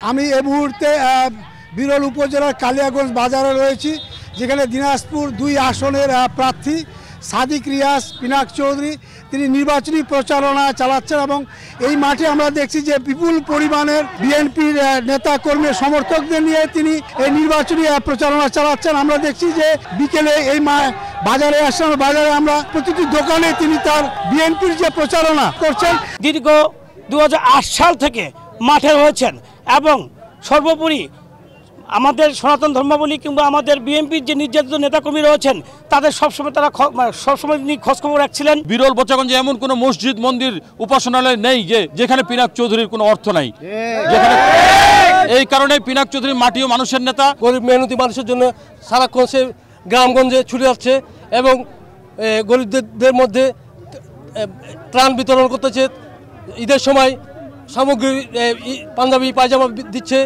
আমি এই মুহূর্তে বিরল উপজেলার কালিয়াগঞ্জ বাজারে রয়েছি, যেখানে দিনাজপুর ২ আসনের প্রার্থী সাদিক রিয়াজ পিনাক চৌধুরী তিনি নির্বাচনী প্রচারণা চালাচ্ছেন এবং এই মাঠে আমরা দেখছি যে বিপুল পরিমাণের বিএনপির নেতা কর্মী সমর্থকদের নিয়ে তিনি এই নির্বাচনী প্রচারণা চালাচ্ছেন। আমরা দেখছি যে বিকেলে এই বাজারে আসছেন, বাজারে আমরা প্রতিটি দোকানে তিনি তার বিএনপির যে প্রচারণা করছেন। দীর্ঘ ২০০৮ সাল থেকে মাঠে রয়েছেন এবং সর্বোপরি আমাদের সনাতন ধর্মাবলী কিংবা আমাদের বিএনপির যে নির্যাতিত নেতাকর্মী রয়েছেন তাদের সবসময় তারা সবসময় তিনি খোঁজখবর রাখছিলেন। বিরল বোচাগঞ্জে এমন কোনো মসজিদ মন্দির উপাসনালয় নেই যেখানে পিনাক চৌধুরীর কোনো অর্থ নাই, যেখানে এই কারণে পিনাক চৌধুরী মাটি ও মানুষের নেতা, গরিব মেহনতি মানুষের জন্য সারাক্ষণ সে গ্রামগঞ্জে ছুটে যাচ্ছে এবং গরিবদের মধ্যে ত্রাণ বিতরণ করতেছে। ঈদের সময় সামগ্রী পাঞ্জাবি পায়জামা দিচ্ছে,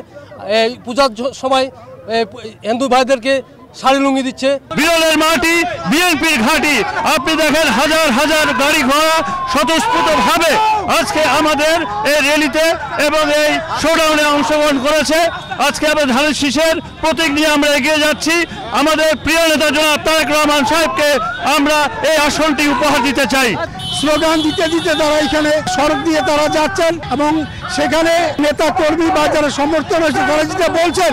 পূজার সময় হিন্দু ভাইদেরকে শাড়ি লুঙ্গি দিচ্ছে। বিরলের মাটি বিএনপির ঘাঁটি, আপনি দেখেন হাজার হাজার গাড়ি ঘোড়া স্বতঃস্ফূর্তভাবে আজকে আমাদের এই র্যালিতে এবং এই শোডাউনে অংশগ্রহণ করেছে। আজকে আমরা ধানের শীষের প্রতীক নিয়ে আমরা এগিয়ে যাচ্ছি। আমাদের প্রিয় নেতা জনাব তারেক রহমান সাহেবকে আমরা এই আসনটি উপহার দিতে চাই। স্লোগান দিতে দিতে তারা এখানে সড়ক দিয়ে তারা যাচ্ছেন এবং সেখানে নেতা কর্মী বা যারা সমর্থন রয়েছে তারা যেটা বলছেন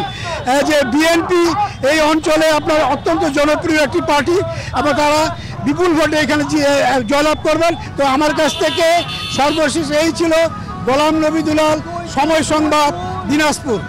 যে বিএনপি এই অঞ্চলে আপনার অত্যন্ত জনপ্রিয় একটি পার্টি এবং তারা বিপুল ভোটে এখানে জয়লাভ করবেন। তো আমার কাছ থেকে সর্বশেষ এই ছিল গোলাম নবী দুলাল, সময় সংবাদ, দিনাজপুর।